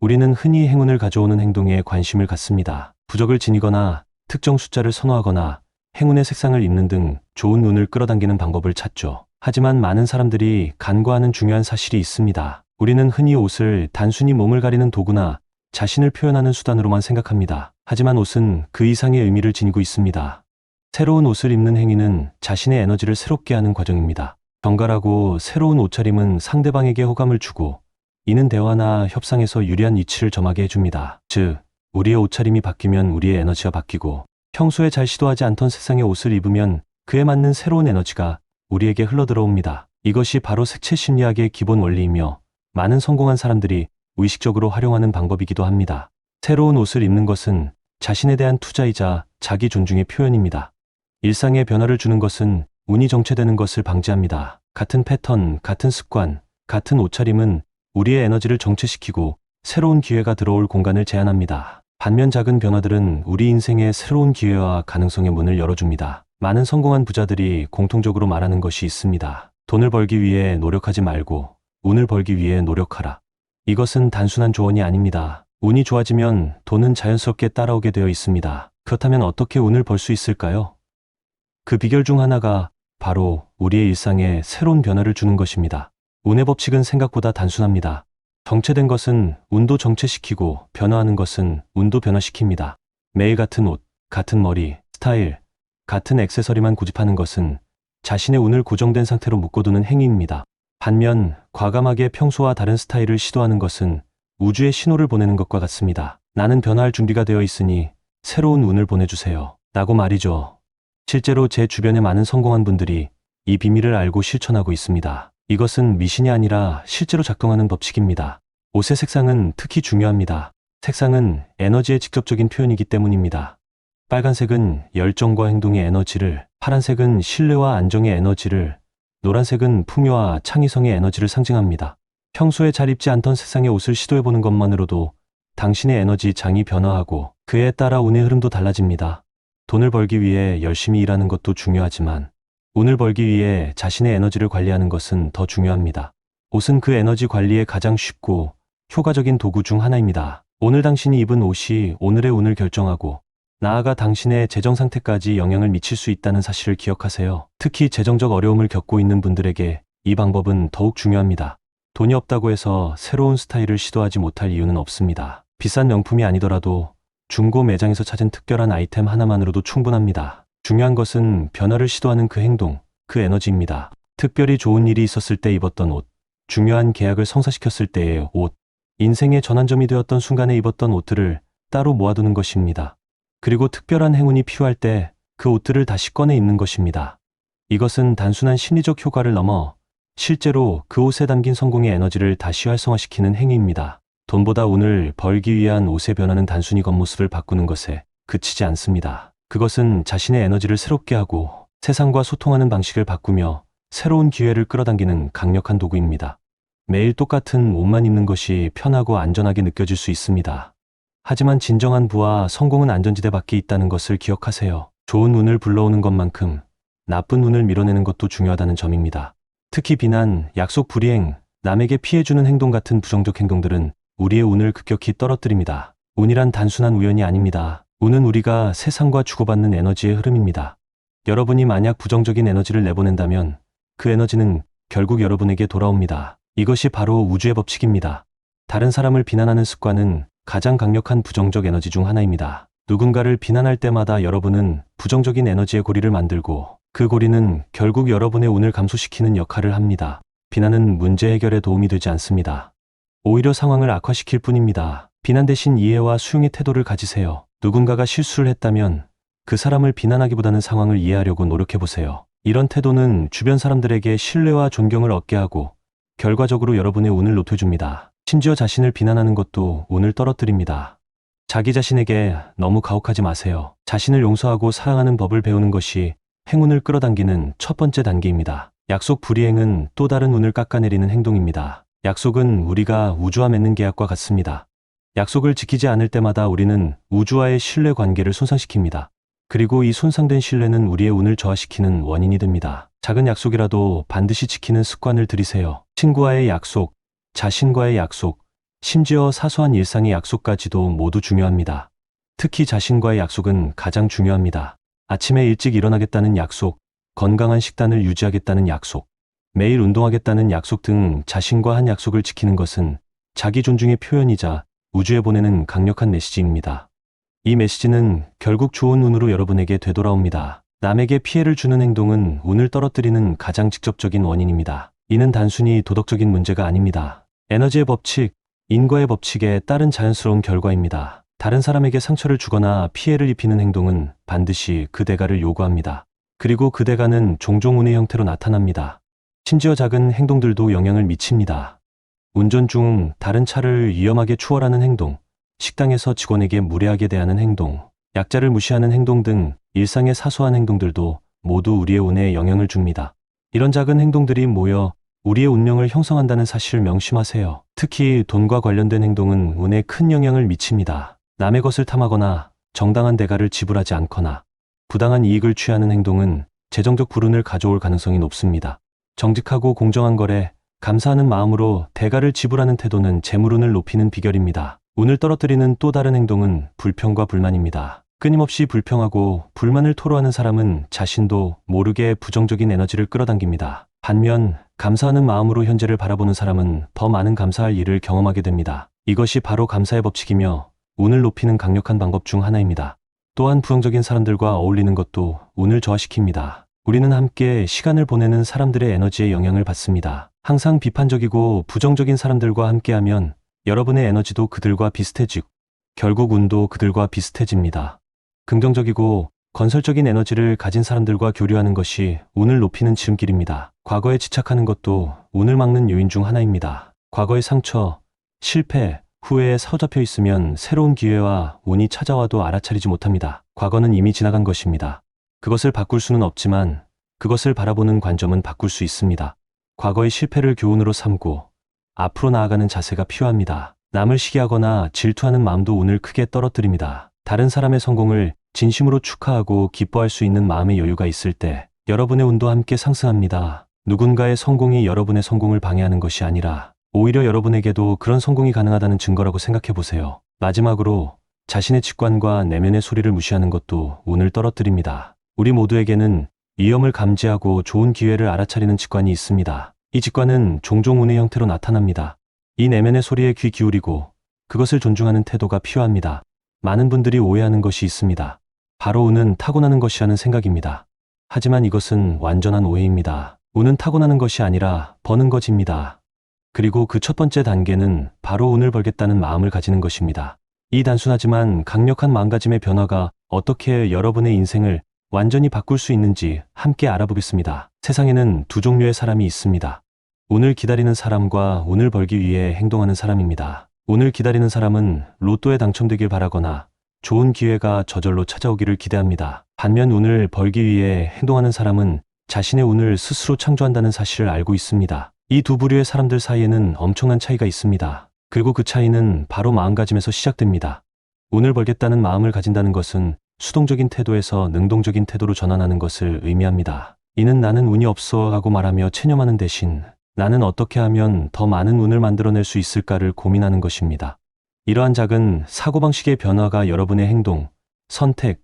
우리는 흔히 행운을 가져오는 행동에 관심을 갖습니다. 부적을 지니거나 특정 숫자를 선호하거나 행운의 색상을 입는 등 좋은 운을 끌어당기는 방법을 찾죠. 하지만 많은 사람들이 간과하는 중요한 사실이 있습니다. 우리는 흔히 옷을 단순히 몸을 가리는 도구나 자신을 표현하는 수단으로만 생각합니다. 하지만 옷은 그 이상의 의미를 지니고 있습니다. 새로운 옷을 입는 행위는 자신의 에너지를 새롭게 하는 과정입니다. 정갈하고 새로운 옷차림은 상대방에게 호감을 주고 이는 대화나 협상에서 유리한 위치를 점하게 해줍니다. 즉, 우리의 옷차림이 바뀌면 우리의 에너지가 바뀌고 평소에 잘 시도하지 않던 색상의 옷을 입으면 그에 맞는 새로운 에너지가 우리에게 흘러들어옵니다. 이것이 바로 색채 심리학의 기본 원리이며 많은 성공한 사람들이 의식적으로 활용하는 방법이기도 합니다. 새로운 옷을 입는 것은 자신에 대한 투자이자 자기 존중의 표현입니다. 일상에 변화를 주는 것은 운이 정체되는 것을 방지합니다. 같은 패턴, 같은 습관, 같은 옷차림은 우리의 에너지를 정체시키고 새로운 기회가 들어올 공간을 제한합니다. 반면 작은 변화들은 우리 인생의 새로운 기회와 가능성의 문을 열어줍니다. 많은 성공한 부자들이 공통적으로 말하는 것이 있습니다. 돈을 벌기 위해 노력하지 말고 운을 벌기 위해 노력하라. 이것은 단순한 조언이 아닙니다. 운이 좋아지면 돈은 자연스럽게 따라오게 되어 있습니다. 그렇다면 어떻게 운을 벌 수 있을까요? 그 비결 중 하나가 바로 우리의 일상에 새로운 변화를 주는 것입니다. 운의 법칙은 생각보다 단순합니다. 정체된 것은 운도 정체시키고 변화하는 것은 운도 변화시킵니다. 매일 같은 옷, 같은 머리, 스타일, 같은 액세서리만 고집하는 것은 자신의 운을 고정된 상태로 묶어두는 행위입니다. 반면 과감하게 평소와 다른 스타일을 시도하는 것은 우주에 신호를 보내는 것과 같습니다. 나는 변화할 준비가 되어 있으니 새로운 운을 보내주세요. 라고 말이죠. 실제로 제 주변에 많은 성공한 분들이 이 비밀을 알고 실천하고 있습니다. 이것은 미신이 아니라 실제로 작동하는 법칙입니다. 옷의 색상은 특히 중요합니다. 색상은 에너지의 직접적인 표현이기 때문입니다. 빨간색은 열정과 행동의 에너지를, 파란색은 신뢰와 안정의 에너지를, 노란색은 풍요와 창의성의 에너지를 상징합니다. 평소에 잘 입지 않던 색상의 옷을 시도해보는 것만으로도 당신의 에너지 장이 변화하고 그에 따라 운의 흐름도 달라집니다. 돈을 벌기 위해 열심히 일하는 것도 중요하지만 운을 벌기 위해 자신의 에너지를 관리하는 것은 더 중요합니다. 옷은 그 에너지 관리에 가장 쉽고 효과적인 도구 중 하나입니다. 오늘 당신이 입은 옷이 오늘의 운을 결정하고 나아가 당신의 재정 상태까지 영향을 미칠 수 있다는 사실을 기억하세요. 특히 재정적 어려움을 겪고 있는 분들에게 이 방법은 더욱 중요합니다. 돈이 없다고 해서 새로운 스타일을 시도하지 못할 이유는 없습니다. 비싼 명품이 아니더라도 중고 매장에서 찾은 특별한 아이템 하나만으로도 충분합니다. 중요한 것은 변화를 시도하는 그 행동, 그 에너지입니다. 특별히 좋은 일이 있었을 때 입었던 옷, 중요한 계약을 성사시켰을 때의 옷, 인생의 전환점이 되었던 순간에 입었던 옷들을 따로 모아두는 것입니다. 그리고 특별한 행운이 필요할 때 그 옷들을 다시 꺼내 입는 것입니다. 이것은 단순한 심리적 효과를 넘어 실제로 그 옷에 담긴 성공의 에너지를 다시 활성화시키는 행위입니다. 돈보다 운을 벌기 위한 옷의 변화는 단순히 겉모습을 바꾸는 것에 그치지 않습니다. 그것은 자신의 에너지를 새롭게 하고 세상과 소통하는 방식을 바꾸며 새로운 기회를 끌어당기는 강력한 도구입니다. 매일 똑같은 옷만 입는 것이 편하고 안전하게 느껴질 수 있습니다. 하지만 진정한 부와 성공은 안전지대 밖에 있다는 것을 기억하세요. 좋은 운을 불러오는 것만큼 나쁜 운을 밀어내는 것도 중요하다는 점입니다. 특히 비난, 약속 불이행, 남에게 피해주는 행동 같은 부정적 행동들은 우리의 운을 급격히 떨어뜨립니다. 운이란 단순한 우연이 아닙니다. 운은 우리가 세상과 주고받는 에너지의 흐름입니다. 여러분이 만약 부정적인 에너지를 내보낸다면 그 에너지는 결국 여러분에게 돌아옵니다. 이것이 바로 우주의 법칙입니다. 다른 사람을 비난하는 습관은 가장 강력한 부정적 에너지 중 하나입니다. 누군가를 비난할 때마다 여러분은 부정적인 에너지의 고리를 만들고 그 고리는 결국 여러분의 운을 감소시키는 역할을 합니다. 비난은 문제 해결에 도움이 되지 않습니다. 오히려 상황을 악화시킬 뿐입니다. 비난 대신 이해와 수용의 태도를 가지세요. 누군가가 실수를 했다면 그 사람을 비난하기보다는 상황을 이해하려고 노력해보세요. 이런 태도는 주변 사람들에게 신뢰와 존경을 얻게 하고 결과적으로 여러분의 운을 높여줍니다. 심지어 자신을 비난하는 것도 운을 떨어뜨립니다. 자기 자신에게 너무 가혹하지 마세요. 자신을 용서하고 사랑하는 법을 배우는 것이 행운을 끌어당기는 첫 번째 단계입니다. 약속 불이행은 또 다른 운을 깎아내리는 행동입니다. 약속은 우리가 우주와 맺는 계약과 같습니다. 약속을 지키지 않을 때마다 우리는 우주와의 신뢰 관계를 손상시킵니다. 그리고 이 손상된 신뢰는 우리의 운을 저하시키는 원인이 됩니다. 작은 약속이라도 반드시 지키는 습관을 들이세요. 친구와의 약속, 자신과의 약속, 심지어 사소한 일상의 약속까지도 모두 중요합니다. 특히 자신과의 약속은 가장 중요합니다. 아침에 일찍 일어나겠다는 약속, 건강한 식단을 유지하겠다는 약속, 매일 운동하겠다는 약속 등 자신과 한 약속을 지키는 것은 자기 존중의 표현이자 우주에 보내는 강력한 메시지입니다. 이 메시지는 결국 좋은 운으로 여러분에게 되돌아옵니다. 남에게 피해를 주는 행동은 운을 떨어뜨리는 가장 직접적인 원인입니다. 이는 단순히 도덕적인 문제가 아닙니다. 에너지의 법칙, 인과의 법칙에 따른 자연스러운 결과입니다. 다른 사람에게 상처를 주거나 피해를 입히는 행동은 반드시 그 대가를 요구합니다. 그리고 그 대가는 종종 운의 형태로 나타납니다. 심지어 작은 행동들도 영향을 미칩니다. 운전 중 다른 차를 위험하게 추월하는 행동, 식당에서 직원에게 무례하게 대하는 행동, 약자를 무시하는 행동 등 일상의 사소한 행동들도 모두 우리의 운에 영향을 줍니다. 이런 작은 행동들이 모여 우리의 운명을 형성한다는 사실을 명심하세요. 특히 돈과 관련된 행동은 운에 큰 영향을 미칩니다. 남의 것을 탐하거나 정당한 대가를 지불하지 않거나 부당한 이익을 취하는 행동은 재정적 불운을 가져올 가능성이 높습니다. 정직하고 공정한 거래, 감사하는 마음으로 대가를 지불하는 태도는 재물운을 높이는 비결입니다. 운을 떨어뜨리는 또 다른 행동은 불평과 불만입니다. 끊임없이 불평하고 불만을 토로하는 사람은 자신도 모르게 부정적인 에너지를 끌어당깁니다. 반면 감사하는 마음으로 현재를 바라보는 사람은 더 많은 감사할 일을 경험하게 됩니다. 이것이 바로 감사의 법칙이며 운을 높이는 강력한 방법 중 하나입니다. 또한 부정적인 사람들과 어울리는 것도 운을 저하시킵니다. 우리는 함께 시간을 보내는 사람들의 에너지에 영향을 받습니다. 항상 비판적이고 부정적인 사람들과 함께하면 여러분의 에너지도 그들과 비슷해지고 결국 운도 그들과 비슷해집니다. 긍정적이고 건설적인 에너지를 가진 사람들과 교류하는 것이 운을 높이는 지름길입니다. 과거에 집착하는 것도 운을 막는 요인 중 하나입니다. 과거의 상처, 실패, 후회에 사로잡혀 있으면 새로운 기회와 운이 찾아와도 알아차리지 못합니다. 과거는 이미 지나간 것입니다. 그것을 바꿀 수는 없지만 그것을 바라보는 관점은 바꿀 수 있습니다. 과거의 실패를 교훈으로 삼고 앞으로 나아가는 자세가 필요합니다. 남을 시기하거나 질투하는 마음도 운을 크게 떨어뜨립니다. 다른 사람의 성공을 진심으로 축하하고 기뻐할 수 있는 마음의 여유가 있을 때 여러분의 운도 함께 상승합니다. 누군가의 성공이 여러분의 성공을 방해하는 것이 아니라 오히려 여러분에게도 그런 성공이 가능하다는 증거라고 생각해 보세요. 마지막으로 자신의 직관과 내면의 소리를 무시하는 것도 운을 떨어뜨립니다. 우리 모두에게는 위험을 감지하고 좋은 기회를 알아차리는 직관이 있습니다. 이 직관은 종종 운의 형태로 나타납니다. 이 내면의 소리에 귀 기울이고 그것을 존중하는 태도가 필요합니다. 많은 분들이 오해하는 것이 있습니다. 바로 운은 타고나는 것이라는 생각입니다. 하지만 이것은 완전한 오해입니다. 운은 타고나는 것이 아니라 버는 것입니다. 그리고 그 첫 번째 단계는 바로 운을 벌겠다는 마음을 가지는 것입니다. 이 단순하지만 강력한 마음가짐의 변화가 어떻게 여러분의 인생을 완전히 바꿀 수 있는지 함께 알아보겠습니다. 세상에는 두 종류의 사람이 있습니다. 운을 기다리는 사람과 운을 벌기 위해 행동하는 사람입니다. 운을 기다리는 사람은 로또에 당첨되길 바라거나 좋은 기회가 저절로 찾아오기를 기대합니다. 반면 운을 벌기 위해 행동하는 사람은 자신의 운을 스스로 창조한다는 사실을 알고 있습니다. 이 두 부류의 사람들 사이에는 엄청난 차이가 있습니다. 그리고 그 차이는 바로 마음가짐에서 시작됩니다. 운을 벌겠다는 마음을 가진다는 것은 수동적인 태도에서 능동적인 태도로 전환하는 것을 의미합니다. 이는 나는 운이 없어 하고 말하며 체념하는 대신 나는 어떻게 하면 더 많은 운을 만들어낼 수 있을까를 고민하는 것입니다. 이러한 작은 사고방식의 변화가 여러분의 행동, 선택,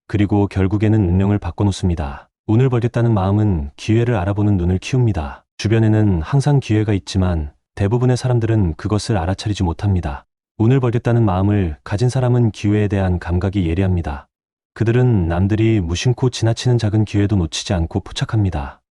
그리고 결국에는 운명을 바꿔놓습니다. 운을 벌겠다는 마음은 기회를 알아보는 눈을 키웁니다. 주변에는 항상 기회가 있지만 대부분의 사람들은 그것을 알아차리지 못합니다. 운을 벌겠다는 마음을 가진 사람은 기회에 대한 감각이 예리합니다. 그들은 남들이 무심코 지나치는 작은 기회도 놓치지 않고 포착합니다.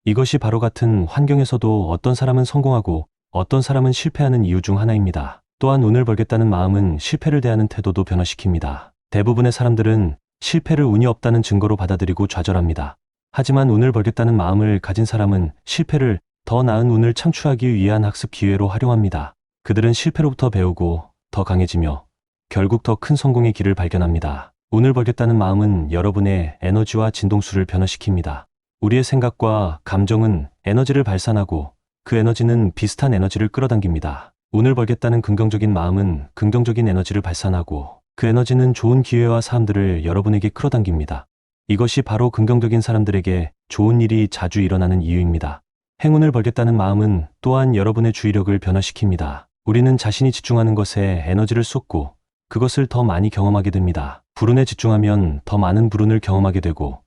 이것이 바로 같은 환경에서도 어떤 사람은 성공하고 어떤 사람은 실패하는 이유 중 하나입니다. 또한 운을 벌겠다는 마음은 실패를 대하는 태도도 변화시킵니다. 대부분의 사람들은 실패를 운이 없다는 증거로 받아들이고 좌절합니다. 하지만 운을 벌겠다는 마음을 가진 사람은 실패를 더 나은 운을 창출하기 위한 학습 기회로 활용합니다. 그들은 실패로부터 배우고 더 강해지며 결국 더 큰 성공의 길을 발견합니다. 운을 벌겠다는 마음은 여러분의 에너지와 진동수를 변화시킵니다. 우리의 생각과 감정은 에너지를 발산하고 그 에너지는 비슷한 에너지를 끌어당깁니다. 운을 벌겠다는 긍정적인 마음은 긍정적인 에너지를 발산하고 그 에너지는 좋은 기회와 사람들을 여러분에게 끌어당깁니다. 이것이 바로 긍정적인 사람들에게 좋은 일이 자주 일어나는 이유입니다. 행운을 벌겠다는 마음은 또한 여러분의 주의력을 변화시킵니다. 우리는 자신이 집중하는 것에 에너지를 쏟고 그것을 더 많이 경험하게 됩니다. 불운에 집중하면 더 많은 불운을 경험하게 되고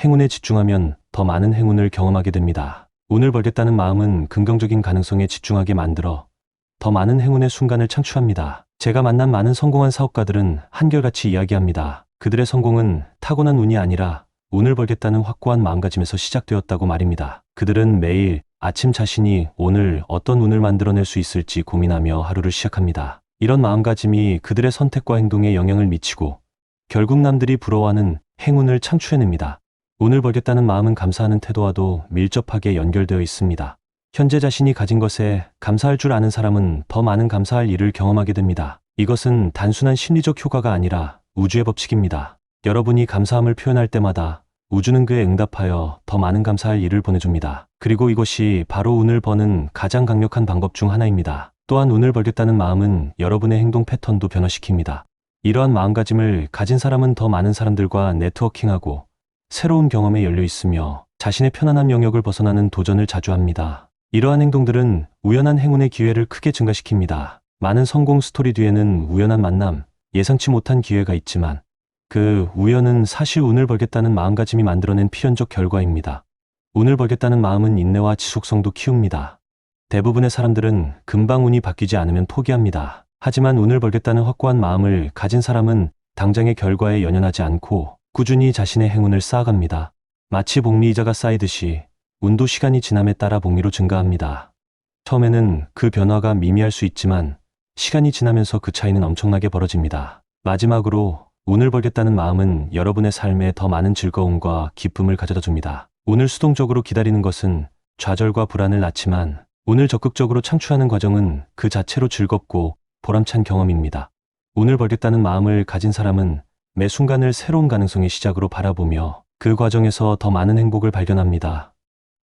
행운에 집중하면 더 많은 행운을 경험하게 됩니다. 운을 벌겠다는 마음은 긍정적인 가능성에 집중하게 만들어 더 많은 행운의 순간을 창출합니다. 제가 만난 많은 성공한 사업가들은 한결같이 이야기합니다. 그들의 성공은 타고난 운이 아니라 운을 벌겠다는 확고한 마음가짐에서 시작되었다고 말입니다. 그들은 매일 아침 자신이 오늘 어떤 운을 만들어낼 수 있을지 고민하며 하루를 시작합니다. 이런 마음가짐이 그들의 선택과 행동에 영향을 미치고 결국 남들이 부러워하는 행운을 창출해냅니다. 운을 벌겠다는 마음은 감사하는 태도와도 밀접하게 연결되어 있습니다. 현재 자신이 가진 것에 감사할 줄 아는 사람은 더 많은 감사할 일을 경험하게 됩니다. 이것은 단순한 심리적 효과가 아니라 우주의 법칙입니다. 여러분이 감사함을 표현할 때마다 우주는 그에 응답하여 더 많은 감사할 일을 보내줍니다. 그리고 이것이 바로 운을 버는 가장 강력한 방법 중 하나입니다. 또한 운을 벌겠다는 마음은 여러분의 행동 패턴도 변화시킵니다. 이러한 마음가짐을 가진 사람은 더 많은 사람들과 네트워킹하고 새로운 경험에 열려 있으며 자신의 편안한 영역을 벗어나는 도전을 자주 합니다. 이러한 행동들은 우연한 행운의 기회를 크게 증가시킵니다. 많은 성공 스토리 뒤에는 우연한 만남, 예상치 못한 기회가 있지만 그 우연은 사실 운을 벌겠다는 마음가짐이 만들어낸 필연적 결과입니다. 운을 벌겠다는 마음은 인내와 지속성도 키웁니다. 대부분의 사람들은 금방 운이 바뀌지 않으면 포기합니다. 하지만 운을 벌겠다는 확고한 마음을 가진 사람은 당장의 결과에 연연하지 않고 꾸준히 자신의 행운을 쌓아갑니다. 마치 복리이자가 쌓이듯이 운도 시간이 지남에 따라 복리로 증가합니다. 처음에는 그 변화가 미미할 수 있지만 시간이 지나면서 그 차이는 엄청나게 벌어집니다. 마지막으로 운을 벌겠다는 마음은 여러분의 삶에 더 많은 즐거움과 기쁨을 가져다 줍니다. 운을 수동적으로 기다리는 것은 좌절과 불안을 낳지만 운을 적극적으로 창출하는 과정은 그 자체로 즐겁고 보람찬 경험입니다. 운을 벌겠다는 마음을 가진 사람은 매 순간을 새로운 가능성의 시작으로 바라보며 그 과정에서 더 많은 행복을 발견합니다.